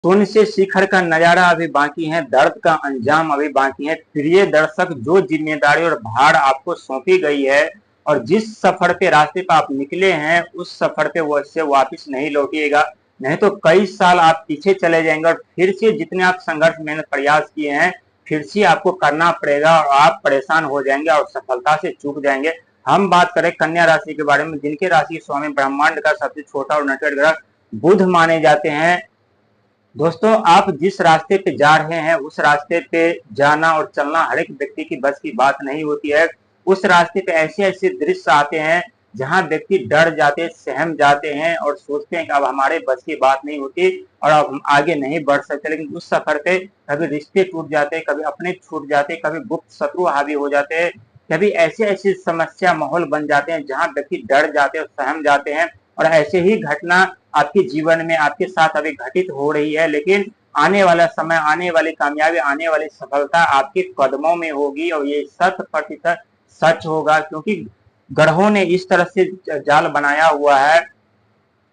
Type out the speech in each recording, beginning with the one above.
शून्य से शिखर का नजारा अभी बाकी है, दर्द का अंजाम अभी बाकी है। प्रिय दर्शक, जो जिम्मेदारी और भार आपको सौंपी गई है और जिस सफर पे रास्ते पे आप निकले हैं, उस सफर पे वो इससे वापस नहीं लौटिएगा। नहीं तो कई साल आप पीछे चले जाएंगे और फिर से जितने आप संघर्ष मेहनत प्रयास किए हैं, फिर से आपको करना पड़ेगा और आप परेशान हो जाएंगे और सफलता से चूक जाएंगे। हम बात करें कन्या राशि के बारे में, जिनके राशि स्वामी ब्रह्मांड का सबसे छोटा और नटखट ग्रह बुध माने जाते हैं। दोस्तों, आप जिस रास्ते पे जा रहे हैं, उस रास्ते पे जाना और चलना हर एक व्यक्ति की बस की बात नहीं होती है। उस रास्ते पे ऐसे ऐसे दृश्य आते हैं जहां व्यक्ति डर जाते, सहम जाते हैं और सोचते हैं कि अब हमारे बस की बात नहीं होती और अब हम आगे नहीं बढ़ सकते। लेकिन उस सफर पे कभी रिश्ते टूट जाते, कभी अपने छूट जाते, कभी गुप्त शत्रु हावी हो जाते हैं, कभी ऐसे ऐसी समस्या माहौल बन जाते हैं जहां व्यक्ति डर जाते और सहम जाते हैं। और ऐसे ही घटना आपके जीवन में आपके साथ अभी घटित हो रही है, लेकिन आने वाला समय, आने वाली कामयाबी, आने वाली सफलता आपके कदमों में होगी और ये 100% सच होगा। क्योंकि ग्रहों ने इस तरह से जाल बनाया हुआ है,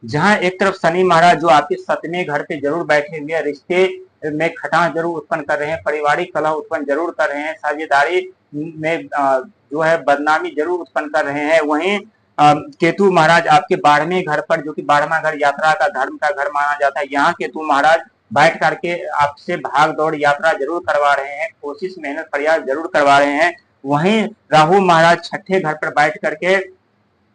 जहां एक तरफ शनि महाराज जो आपके 7वें घर पे जरूर बैठे हुए, रिश्ते में खटास जरूर उत्पन्न कर रहे हैं, पारिवारिक कलह उत्पन्न जरूर कर रहे हैं, साझेदारी में जो है बदनामी जरूर उत्पन्न कर रहे हैं। वहीं केतु महाराज आपके 12वें घर पर, जो कि 12वां घर यात्रा का, धर्म का घर माना जाता है, यहाँ केतु महाराज बैठ करके आपसे भाग दौड़ यात्रा जरूर करवा रहे हैं, कोशिश मेहनत प्रयास जरूर करवा रहे हैं। वहीं राहु महाराज 6ठे घर पर बैठ करके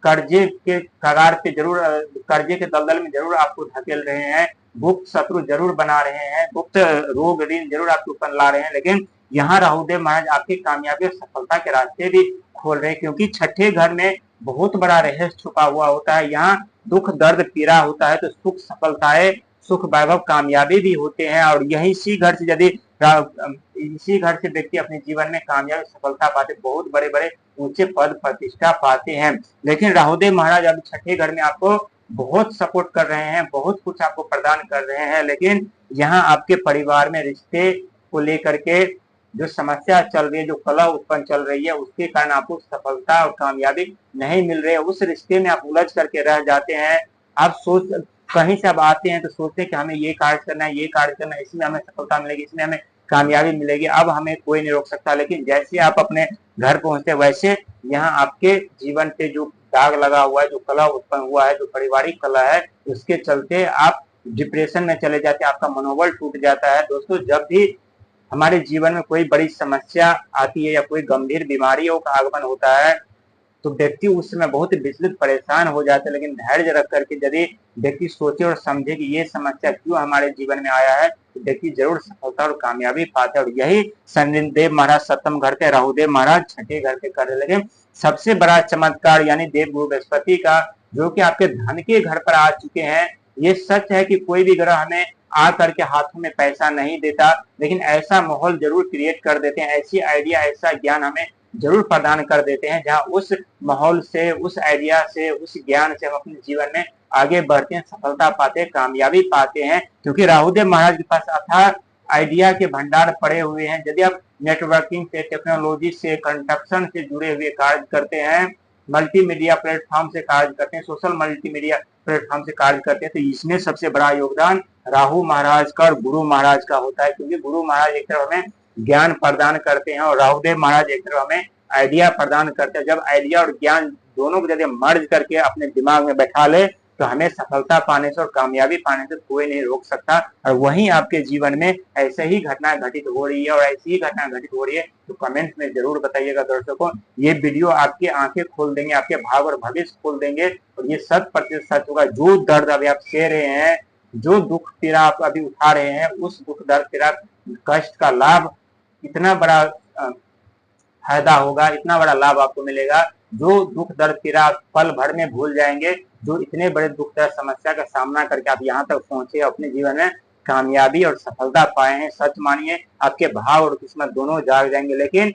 कर्जे के कगार पे जरूर, कर्जे के दलदल में जरूर आपको धकेल रहे हैं, गुप्त शत्रु जरूर बना रहे हैं, गुप्त रोग ऋण जरूर आपके ऊपर ला रहे हैं। लेकिन यहाँ राहुदेव महाराज आपकी कामयाबी और सफलता के रास्ते भी खोल रहे हैं, क्योंकि 6ठे घर में बहुत बड़ा रहस्य छुपा हुआ होता है। यहाँ दुख दर्द पीड़ा होता है तो सुख सफलताएं, सुख वैभव कामयाबी भी होते हैं। और यही इसी घर से यदि इसी घर से व्यक्ति अपने जीवन में कामयाबी सफलता पाते, बहुत बड़े बड़े ऊंचे पद प्रतिष्ठा पाते हैं। लेकिन राहुदेव महाराज अब 6ठे घर में आपको बहुत सपोर्ट कर रहे हैं, बहुत कुछ आपको प्रदान कर रहे हैं। लेकिन यहाँ आपके परिवार में रिश्ते को लेकर के जो समस्या चल रही है, जो कलह उत्पन्न चल रही है, उसके कारण आपको सफलता और कामयाबी नहीं मिल रही है। उस रिश्ते में आप उलझ करके रह जाते हैं। आप सोच कहीं से आप आते हैं तो सोचते हैं कि हमें ये कार्य करना है, ये कार्य करना है, इसमें हमें सफलता मिलेगी, इसमें हमें कामयाबी मिलेगी, अब हमें कोई नहीं रोक सकता। लेकिन जैसे आप अपने घर पहुंचते वैसे यहाँ आपके जीवन पे जो दाग लगा हुआ है, जो कलह उत्पन्न हुआ है, जो पारिवारिक कलह है, उसके चलते आप डिप्रेशन में चले जाते हैं, आपका मनोबल टूट जाता है। दोस्तों, जब भी हमारे जीवन में कोई बड़ी समस्या आती है या कोई गंभीर बीमारियों का आगमन होता है, तो व्यक्ति उस समय बहुत विचलित परेशान हो जाते हैं। लेकिन धैर्य रख करके यदि व्यक्ति सोचे और समझे कि ये समस्या क्यों हमारे जीवन में आया है, तो व्यक्ति जरूर सफलता और कामयाबी पाते हैं। और यही शनिदेव महाराज 7म घर पे, राहुदेव महाराज 6ठे घर पे कर रहे। लेकिन सबसे बड़ा चमत्कार यानी देव गुरु बृहस्पति का, जो कि आपके धन के घर पर आ चुके हैं। ये सच है कि कोई भी ग्रह हमें आ करके हाथों में पैसा नहीं देता, लेकिन ऐसा माहौल जरूर क्रिएट कर देते हैं, ऐसी आइडिया, ऐसा ज्ञान हमें जरूर प्रदान कर देते हैं, जहां उस माहौल से, उस आइडिया से, उस ज्ञान से हम अपने जीवन में आगे बढ़ते हैं, सफलता पाते हैं, कामयाबी पाते हैं। क्योंकि राहुदेव महाराज के पास अथाह आइडिया के भंडार पड़े हुए हैं। यदि आप नेटवर्किंग से, टेक्नोलॉजी से, कंस्ट्रक्शन से जुड़े हुए कार्य करते हैं, मल्टीमीडिया प्लेटफॉर्म से कार्य करते हैं, सोशल मल्टीमीडिया प्लेटफॉर्म से कार्य करते हैं, तो इसमें सबसे बड़ा योगदान राहु महाराज का और गुरु महाराज का होता है। क्योंकि गुरु महाराज एक तरफ हमें ज्ञान प्रदान करते हैं और राहुदेव महाराज एक तरफ हमें आइडिया प्रदान करते हैं। जब आइडिया और ज्ञान दोनों को यदि मर्ज करके अपने दिमाग में बैठा ले, तो हमें सफलता पाने से और कामयाबी पाने से कोई नहीं रोक सकता। और वहीं आपके जीवन में ऐसे ही घटना घटित हो रही है और ऐसी ही घटना घटित हो रही है, तो कमेंट में जरूर बताइएगा। दर्शकों, ये वीडियो आपकी आंखें खोल देंगे, आपके भाव और भविष्य खोल देंगे और ये 100% सच होगा। जो दर्द अभी आप सह रहे हैं, जो दुख पीड़ा आप अभी उठा रहे हैं, उस दुख दर्द पीड़ा कष्ट का लाभ, इतना बड़ा फायदा होगा, इतना बड़ा लाभ आपको मिलेगा, जो दुख दर्द पीड़ा पल भर में भूल जाएंगे। जो इतने बड़े दुख दर्द समस्या का सामना करके आप यहाँ तक पहुंचे, अपने जीवन में कामयाबी और सफलता पाए हैं, सच मानिए आपके भाव और किस्मत दोनों जाग जाएंगे। लेकिन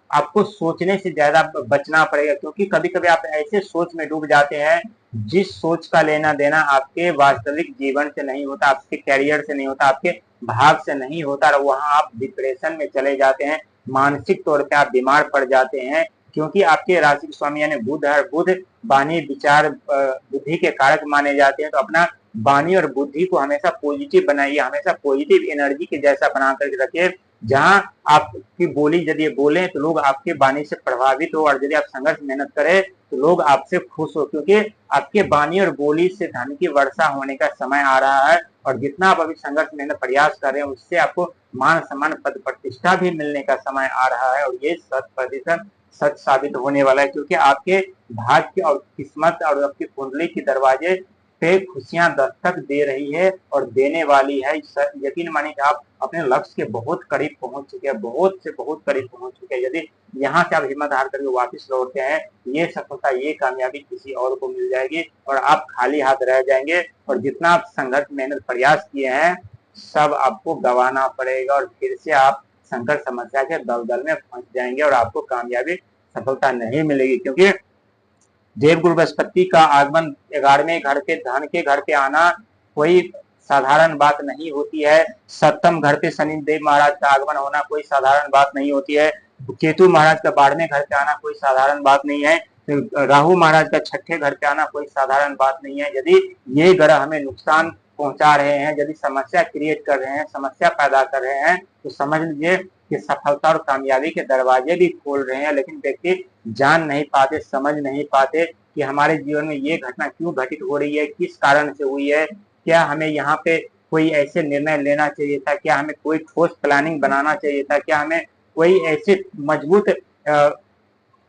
आपको सोचने से ज्यादा बचना पड़ेगा, क्योंकि कभी कभी आप ऐसे सोच में डूब जाते हैं जिस सोच का लेना देना आपके वास्तविक जीवन से नहीं होता, आपके कैरियर से नहीं होता, आपके भाग से नहीं होता, और वहां आप डिप्रेशन में चले जाते हैं, मानसिक तौर पे आप बीमार पड़ जाते हैं। क्योंकि आपके राशि के स्वामी यानी बुध है, बुध वाणी विचार बुद्धि के कारक माने जाते हैं। तो अपना वाणी और बुद्धि को हमेशा पॉजिटिव बनाइए, हमेशा पॉजिटिव एनर्जी के जैसा बना करके रखिए। जहां आपकी बोली यदि बोले तो लोग आपके वाणी से प्रभावित हो, और यदि आप संघर्ष मेहनत करें तो लोग आपसे खुश हो, क्योंकि आपके वाणी और बोली से धन की वर्षा होने का समय आ रहा है। और जितना आप अभी संघर्ष मेहनत प्रयास कर रहे हैं उससे आपको मान सम्मान पद प्रतिष्ठा भी मिलने का समय आ रहा है, और ये 100% सच साबित होने वाला है, क्योंकि आपके भाग्य और किस्मत और आपकी कुंडली के दरवाजे पे खुशियां दस्तक दे रही है और देने वाली है। यकीन मानिए कि आप अपने लक्ष्य के बहुत करीब पहुंच चुके हैं, बहुत से बहुत करीब पहुंच चुके हैं। यदि यहाँ से आप हिम्मत हार करके वापस लौटते हैं, ये सफलता, ये कामयाबी किसी और को मिल जाएगी और आप खाली हाथ रह जाएंगे। और जितना आप संघर्ष मेहनत प्रयास किए हैं सब आपको गंवाना पड़ेगा, और फिर से आप संकट समस्या के दलदल में फंस जाएंगे और आपको कामयाबी सफलता नहीं मिलेगी। क्योंकि देवगुरु बृहस्पति का आगमन 11वें घर पे, धन के घर पे आना कोई साधारण बात नहीं होती है। सप्तम घर पे शनिदेव महाराज का आगमन होना कोई साधारण बात नहीं होती है। केतु महाराज का 12वें घर पे आना कोई साधारण बात नहीं है। राहु महाराज का 6ठे घर पे आना कोई साधारण बात नहीं है। यदि ये ग्रह हमें नुकसान पहुंचा रहे हैं, यदि समस्या क्रिएट कर रहे हैं, समस्या पैदा कर रहे हैं, तो समझ लीजिए कि सफलता और कामयाबी के दरवाजे भी खोल रहे हैं, लेकिन व्यक्ति जान नहीं पाते, समझ नहीं पाते कि हमारे जीवन में ये घटना क्यों घटित हो रही है, किस कारण से हुई है, क्या हमें यहाँ पे कोई ऐसे निर्णय लेना चाहिए था, क्या हमें कोई ठोस प्लानिंग बनाना चाहिए था, क्या हमें कोई ऐसे मजबूत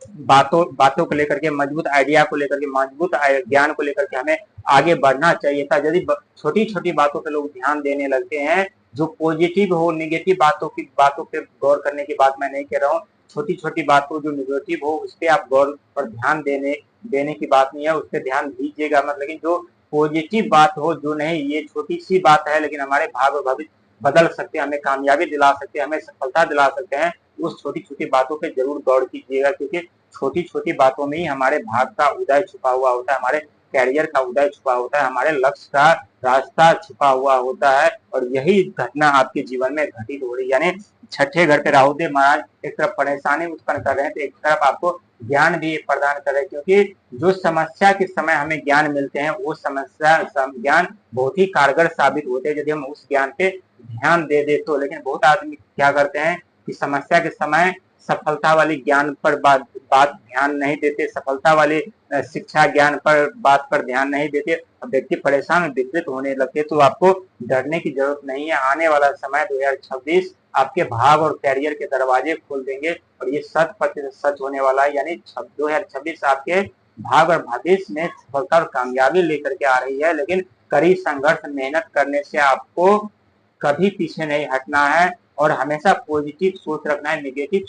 बातों को लेकर के, मजबूत आइडिया को लेकर के, मजबूत ज्ञान को लेकर के हमें आगे बढ़ना चाहिए था। यदि छोटी छोटी बातों पे लोग ध्यान देने लगते हैं, जो पॉजिटिव हो, नेगेटिव बातों पे गौर करने की बात मैं नहीं कह रहा हूँ, छोटी छोटी बातों जो नेगेटिव हो उस पर आप गौर पर ध्यान देने की बात नहीं है, उस पर ध्यान दीजिएगा मत। लेकिन जो पॉजिटिव बात हो, जो नहीं ये छोटी सी बात है लेकिन हमारे भाग्य और भविष्य बदल सकते हैं, हमें कामयाबी दिला सकते हैं, हमें सफलता दिला सकते हैं, उस छोटी छोटी बातों पे जरूर गौर कीजिएगा। क्योंकि छोटी छोटी बातों में ही हमारे भाग्य का उदय छुपा हुआ होता है, हमारे कैरियर का उदय छुपा होता है, हमारे लक्ष्य का रास्ता छुपा हुआ होता है। और यही घटना आपके जीवन में घटित हो रही है। यानी 6ठे घर पे राहुदेव महाराज एक तरफ परेशानी उत्पन्न कर रहे हैं, तो एक तरफ आपको ज्ञान भी प्रदान कर रहे हैं। क्योंकि जो समस्या के समय हमें ज्ञान मिलते हैं वो समस्या ज्ञान बहुत ही कारगर साबित होते हैं यदि हम उस ज्ञान पे ध्यान दे दे तो। लेकिन बहुत आदमी क्या करते हैं कि समस्या के समय सफलता वाली ज्ञान पर बात ध्यान नहीं देते, सफलता वाली शिक्षा ज्ञान पर बात पर ध्यान नहीं देते, व्यक्ति परेशान विचलित होने लगते। तो आपको डरने की जरूरत नहीं है। आने वाला समय 2026 आपके भाग और कैरियर के दरवाजे खोल देंगे, और ये 100% सच होने वाला है। यानी 2026 आपके भाग और भविष्य में सफलता और कामयाबी लेकर के आ रही है। लेकिन कड़ी संघर्ष मेहनत करने से आपको कभी पीछे नहीं हटना है, और हमेशा पॉजिटिव सोच रखना है, नेगेटिव